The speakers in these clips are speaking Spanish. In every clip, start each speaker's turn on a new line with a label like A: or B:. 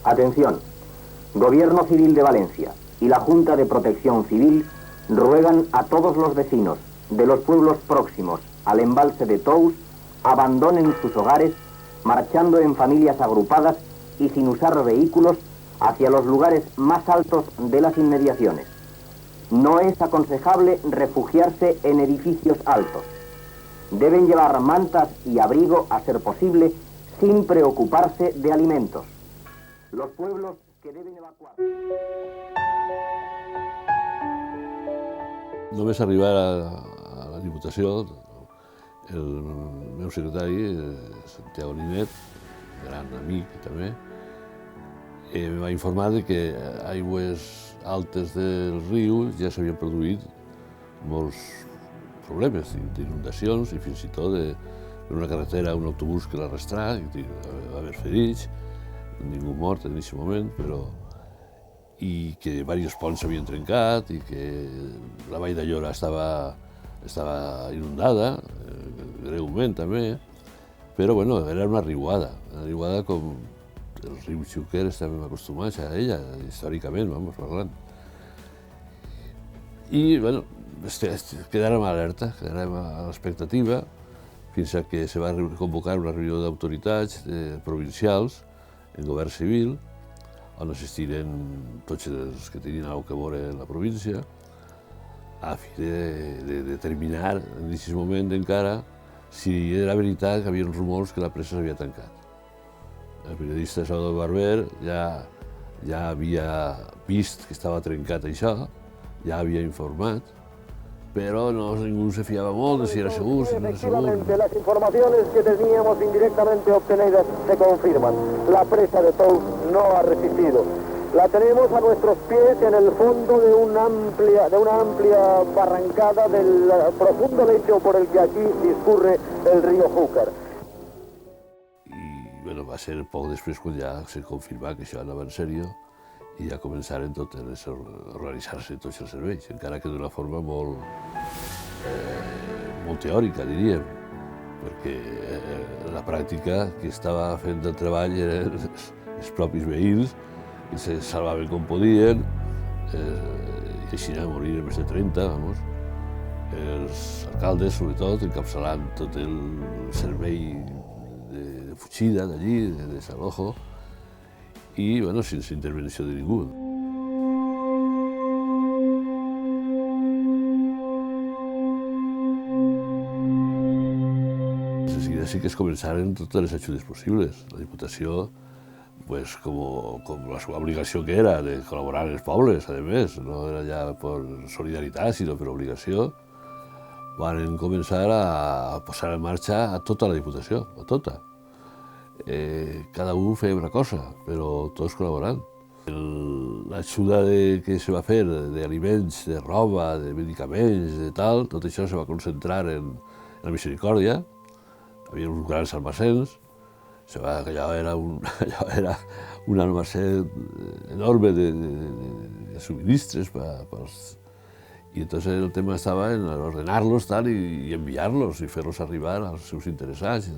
A: Atención, Gobierno Civil de Valencia y la Junta de Protección Civil ruegan a todos los vecinos de los pueblos próximos al embalse de Tous abandonen sus hogares, marchando en familias agrupadas y sin usar vehículos hacia los lugares más altos de las inmediaciones. No es aconsejable refugiarse en edificios altos. Deben llevar mantas y abrigo, a ser posible, sin preocuparse de alimentos. Los pueblos que deben evacuar.
B: Només arribar a la Diputació, el meu secretari, Santiago Ninet, gran amic també, em va informar que a aigües altes del riu ja s'havien produït molts problemes d'inundacions i fins i tot en una carretera un autobús que l'arrastrà, va haver ferits, ningú mort en aquest moment, però i que diversos ponts s'havien trencat i que la vall d'Allora estava inundada, greument també, però bueno, era una riuada com els rius Xúquer estem acostumats a ella, històricament, vamos, parlant. I, bueno, quedàrem alerta, quedàrem a l'expectativa, fins que se va convocar una reunió d'autoritats provincials en govern civil, on assistiren tots els que tenien alguna cosa a veure en la província, a fi de determinar en aquest moment encara si era veritat que hi havia rumors que la presa s'havia tancat. El periodista Salvador Barber ja havia vist que estava trencat això, ja havia informat, pero ningú se fiaba molt de si era segur, si no era segur.
C: Las informaciones que teníamos indirectamente obtenidas se confirman. La presa de Tous no ha resistido. La tenemos a nuestros pies en el fondo de una amplia barrancada del profundo lecho por el que aquí discurre el río Júcar.
B: I bueno, va ser poc després quan ja se confirmà que això anava en sèrio i ja començaren a organitzar-se tots els serveis, encara que d'una forma molt teòrica, diríem, perquè la pràctica que estava fent el treball eren els propis veïns, que se salvaven com podien, i així a morir més de 30, vamos. Els alcaldes, sobretot, encapçalant tot el servei de fugida d'allí, de desalojo, i, bueno, sense intervenció de ningú. De seguida sí que es començaren totes les ajudes possibles. La Diputació, pues, com la seva obligació que era de col·laborar amb els pobles, a més, no era ja per solidaritat, sinó per obligació, van començar a posar en marxa a tota la Diputació, a tota. Cada un feia una cosa, però tots col·laborant. L'ajuda que se va fer d'aliments, de roba, de medicaments, de tal, tot això se va concentrar en la Misericòrdia. Hi havia uns grans almacens, allò era un almacén enorme de subministres i entonces el tema estava en ordenar-los i enviar-los i fer-los arribar als seus interessats,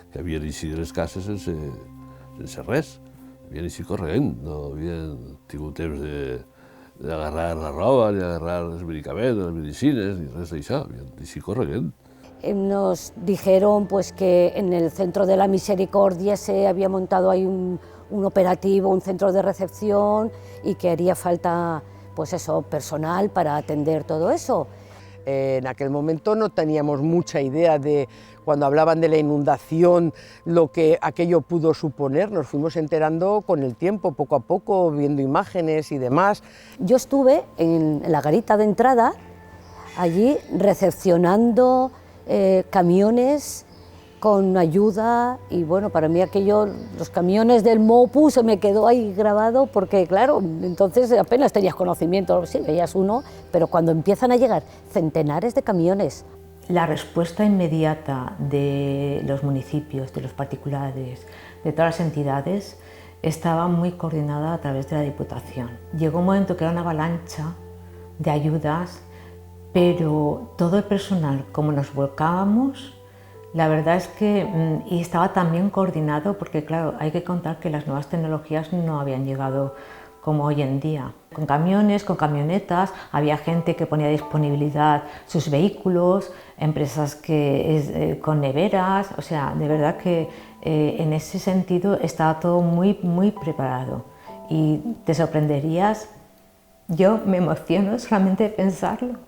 B: que havien eixit de les cases sense res, havien eixit corrent, no havien tingut temps d'agarrar la roba, ni agarrar els medicaments, les medicines, ni res d'això, havien eixit corrent.
D: Nos dijeron pues, que en el centro de la Misericordia se había montado ahí un operativo, un centro de recepción y que haría falta pues eso, personal para atender todo eso.
E: En aquel momento no teníamos mucha idea de, cuando hablaban de la inundación, lo que aquello pudo suponer. Nos fuimos enterando con el tiempo, poco a poco, viendo imágenes y demás.
D: Yo estuve en la garita de entrada, allí recepcionando camiones con ayuda y bueno, para mí aquello, los camiones del MOPU se me quedó ahí grabado porque claro, entonces apenas tenías conocimiento, sí, veías uno, pero cuando empiezan a llegar centenares de camiones.
F: La respuesta inmediata de los municipios, de los particulares, de todas las entidades, estaba muy coordinada a través de la Diputación. Llegó un momento que era una avalancha de ayudas, pero todo el personal, como nos volcábamos, La verdad es que y estaba tan bien coordinado porque, claro, hay que contar que las nuevas tecnologías no habían llegado como hoy en día. Con camiones, con camionetas, había gente que ponía a disponibilidad sus vehículos, empresas con neveras, o sea, de verdad que en ese sentido estaba todo muy preparado y te sorprenderías, yo me emociono solamente de pensarlo.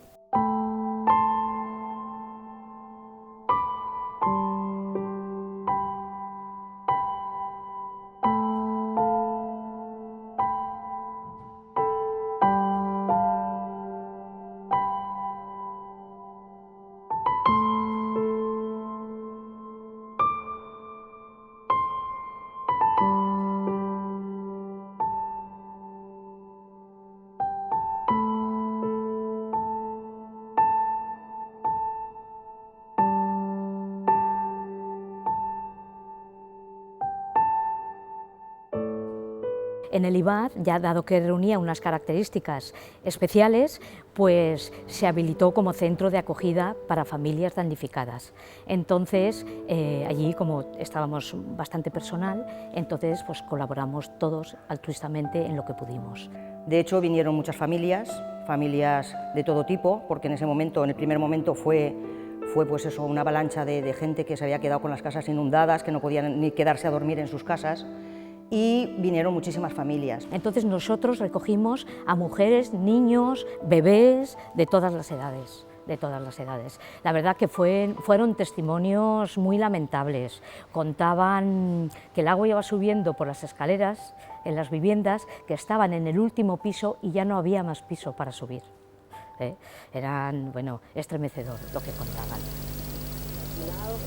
D: En el IBAD, ya dado que reunía unas características especiales, pues se habilitó como centro de acogida para familias damnificadas. Entonces, allí, como estábamos bastante personal, entonces pues colaboramos todos altruistamente en lo que pudimos.
G: De hecho, vinieron muchas familias de todo tipo, porque en ese momento, en el primer momento fue pues eso, una avalancha de gente que se había quedado con las casas inundadas, que no podían ni quedarse a dormir en sus casas, y vinieron muchísimas familias.
D: Entonces nosotros recogimos a mujeres, niños, bebés de todas las edades. La verdad que fueron testimonios muy lamentables. Contaban que el agua iba subiendo por las escaleras en las viviendas, que estaban en el último piso y ya no había más piso para subir. Eran, bueno, estremecedor lo que contaban.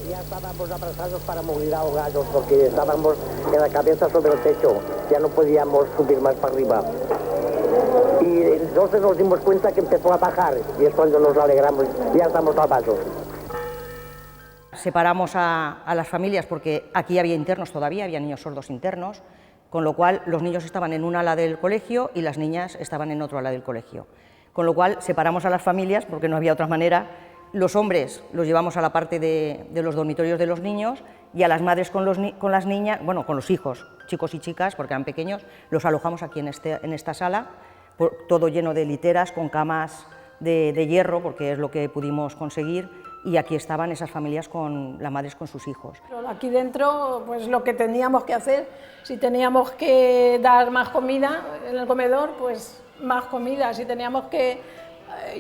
C: Ya estábamos abrazados para morir ahogados porque estábamos en la cabeza sobre el techo, ya no podíamos subir más para arriba. Y entonces nos dimos cuenta que empezó a bajar y es cuando nos alegramos, ya estamos salvados.
G: Separamos a las familias porque aquí había internos todavía, había niños sordos internos, con lo cual los niños estaban en un ala del colegio y las niñas estaban en otro ala del colegio. Con lo cual separamos a las familias porque no había otra manera. Los hombres los llevamos a la parte de los dormitorios de los niños y a las madres con las niñas, bueno, con los hijos, chicos y chicas, porque eran pequeños, los alojamos aquí en esta sala, todo lleno de literas, con camas de hierro, porque es lo que pudimos conseguir, y aquí estaban esas familias las madres con sus hijos.
H: Aquí dentro, pues lo que teníamos que hacer, si teníamos que dar más comida en el comedor, pues más comida, si teníamos que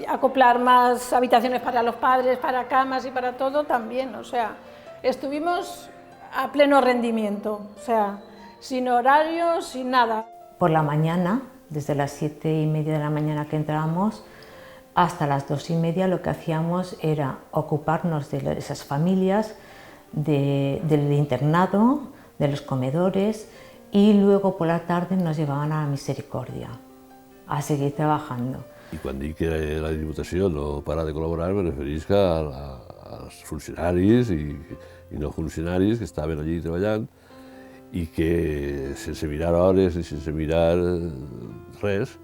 H: acoplar más habitaciones para los padres, para camas y para todo también, o sea, estuvimos a pleno rendimiento, o sea, sin horarios, sin nada.
F: Por la mañana, desde las 7:30 de la mañana que entrábamos hasta las 2:30, lo que hacíamos era ocuparnos de esas familias, del internado, de los comedores, y luego por la tarde nos llevaban a la Misericordia a seguir trabajando.
B: I quan dic que la Diputació no para de col·laborar, me referís als funcionaris i no funcionaris que estaven allí treballant i que, sense mirar hores i sense mirar res,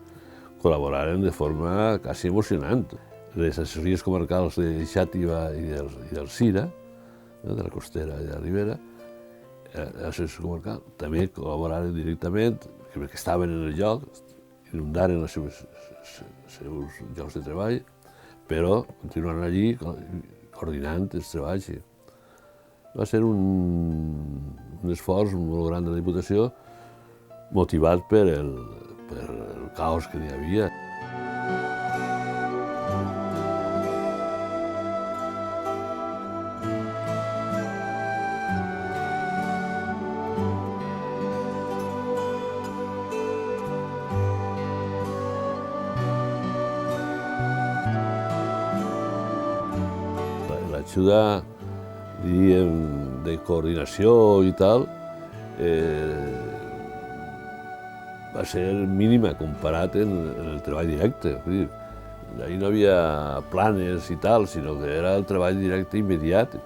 B: col·laboraren de forma quasi emocionant. Les assessories comarcals de Xàtiva i del Cira, de la Costera i de la Ribera, l'assessor comarcal, també col·laboraren directament, perquè estaven en el lloc, inundaren els seus llocs de treball, però continuaran allí coordinant els treballs. Va ser un esforç molt gran de la Diputació, motivat per el caos que hi havia. L'ajuda, diríem, de coordinació i tal, va ser mínima comparat en el treball directe. Ahí no havia planes i tal, sinó que era el treball directe immediat.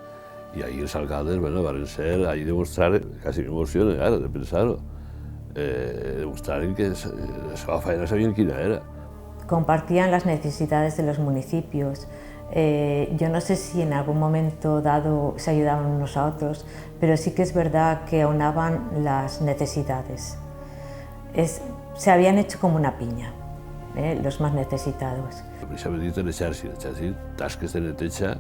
B: I ahir els alcaldes van ser, ahir demostrar, quasi m'emociona ara de pensar-ho, demostraren que la seva feina sabien quina era.
F: Compartían las necesidades de los municipios, Yo no sé si en algún momento dado se ayudaban unos a otros, pero sí que es verdad que aunaban las necesidades. Se habían hecho como una pinya, los más necesitados.
B: Precisament dit l'exèrcit, tasques de neteja,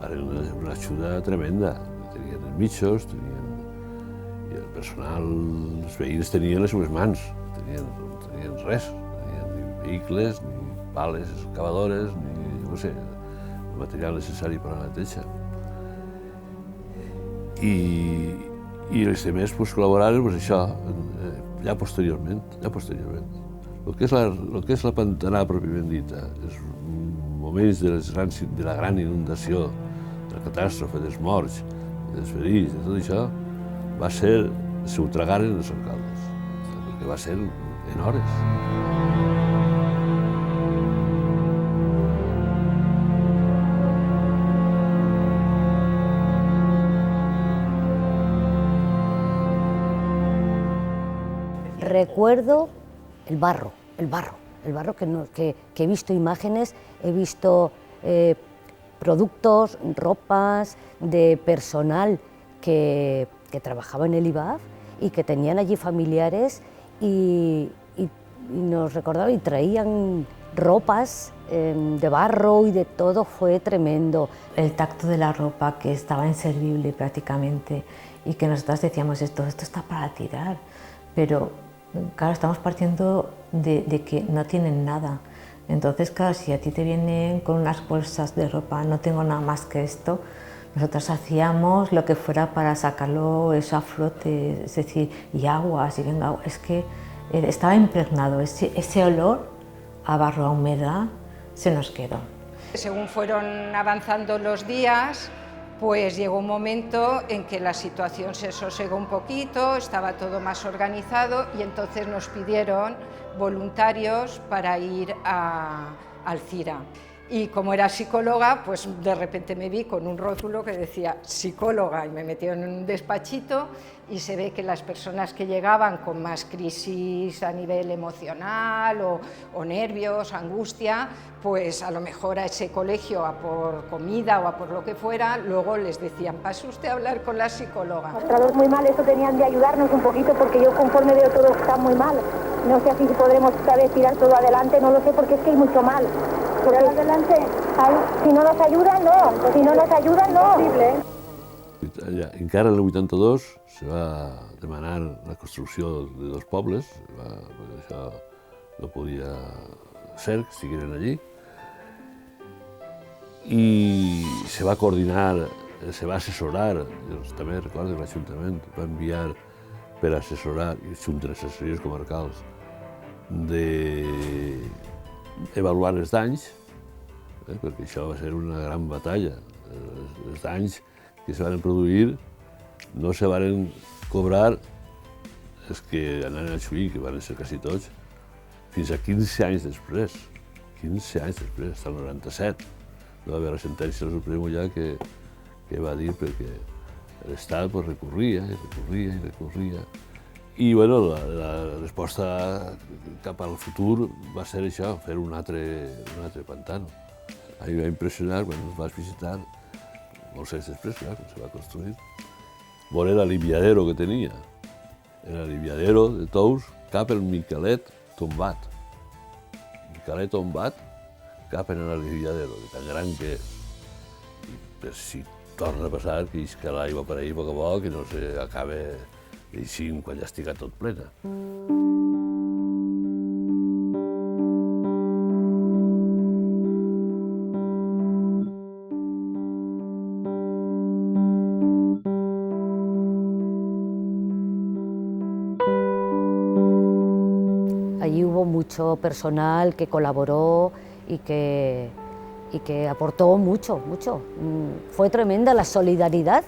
B: eren una ajuda tremenda. Tenien els mitjos, i el personal, els veïns tenien les seves mans, no tenien res, no tenien ni vehicles, ni pales excavadores, ni, no sé, el material necessari per a la neteja. I els demés col·laboraven, això, ja posteriorment. El que és la Pantanal pròpiament dita, els moments de la gran inundació, de la catàstrofe, dels morts, dels ferits, de tot això, va ser, se ho tragaren els alcaldes, perquè va ser en hores.
D: Recuerdo el barro que he visto imágenes, he visto productos, ropas de personal que trabajaba en el IBAF y que tenían allí familiares y nos recordaban y traían ropas de barro y de todo, fue tremendo.
F: El tacto de la ropa, que estaba inservible prácticamente, y que nosotros decíamos esto está para tirar, pero claro, estamos partiendo de que no tienen nada. Entonces, claro, si a ti te vienen con unas bolsas de ropa, no tengo nada más que esto, nosotros hacíamos lo que fuera para sacarlo eso a flote, es decir, y aguas, y venga, es que estaba impregnado, ese olor a barro, a humedad, se nos quedó.
I: Según fueron avanzando los días, pues llegó un momento en que la situación se sosegó un poquito, estaba todo más organizado y entonces nos pidieron voluntarios para ir al CIRA. Y como era psicóloga, pues de repente me vi con un rótulo que decía psicóloga y me metí en un despachito y se ve que las personas que llegaban con más crisis a nivel emocional o nervios, angustia, pues a lo mejor a ese colegio a por comida o a por lo que fuera, luego les decían, pase usted a hablar con la psicóloga.
J: Mostrados muy mal, eso tenían de ayudarnos un poquito porque yo conforme veo todo está muy mal. No sé si podremos esta vez tirar todo adelante, no lo sé porque es que hay mucho mal. Pero adelante, si no nos ayudan, no. Si no nos ayudan, no.
B: Encara en el 82 se va demanar la construcció de dos pobles, perquè això no podia ser que estigueren allí, i se va coordinar, se va assessorar, també recordo que l'Ajuntament va enviar per assessorar, i junta les assessories comarcals, d'avaluar els danys, perquè això va ser una gran batalla. Els danys que se van produir no se van cobrar els que anaven a Xuí, que van ser quasi tots, fins a 15 anys després. 15 anys després, fins al 97. No va haver la sentència del Suprem ja que va dir perquè l'Estat recorria i recorria i recorria. I bueno, la resposta cap al futur va ser això, fer un altre pantano. A mi va impressionar quan ens vas visitar, molts anys després, clar, quan se va construir, veure l'aliviadero que tenia. L'aliviadero de Tous cap al Miquelet tombat. Miquelet tombat cap en l'aliviadero, de tan gran que és. I per si torna a passar, que isca l'aigua per ahir a poc a poc i no s'acaba d'eixint quan ja estigui tot plena.
D: Allí hubo mucho personal que colaboró y que aportó mucho. Fue tremenda la solidaridad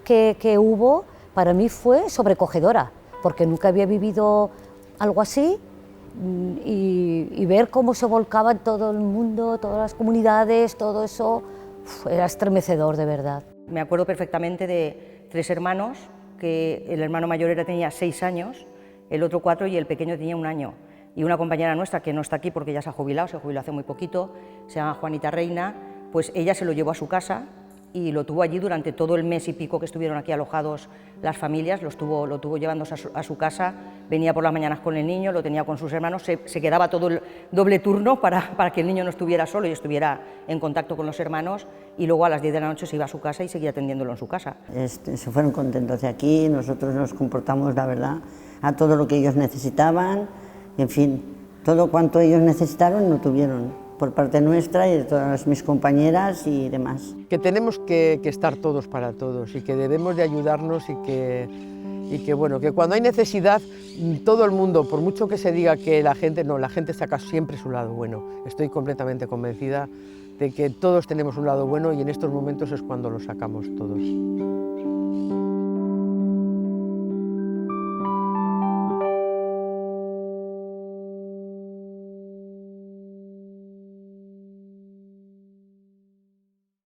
D: que hubo, para mí fue sobrecogedora, porque nunca había vivido algo así y ver cómo se volcaba en todo el mundo, todas las comunidades, todo eso, era estremecedor de verdad.
G: Me acuerdo perfectamente de 3 hermanos, que el hermano mayor tenía 6 años, el otro 4 y el pequeño tenía 1 año. Y una compañera nuestra, que no está aquí porque ya se jubiló hace muy poquito, se llama Juanita Reina, pues ella se lo llevó a su casa y lo tuvo allí durante todo el mes y pico que estuvieron aquí alojados las familias, lo tuvo llevándose a su casa, venía por las mañanas con el niño, lo tenía con sus hermanos, se quedaba todo el doble turno para que el niño no estuviera solo y estuviera en contacto con los hermanos, y luego a las 10 de la noche se iba a su casa y seguía atendiéndolo en su casa.
K: Se fueron contentos de aquí, nosotros nos comportamos, la verdad, a todo lo que ellos necesitaban, en fin, todo cuanto ellos necesitaron lo tuvieron, por parte nuestra y de todas mis compañeras y demás.
E: Que tenemos que estar todos para todos y que debemos de ayudarnos y que bueno, que cuando hay necesidad, todo el mundo, por mucho que se diga que la gente, no, la gente saca siempre su lado bueno. Estoy completamente convencida de que todos tenemos un lado bueno y en estos momentos es cuando lo sacamos todos.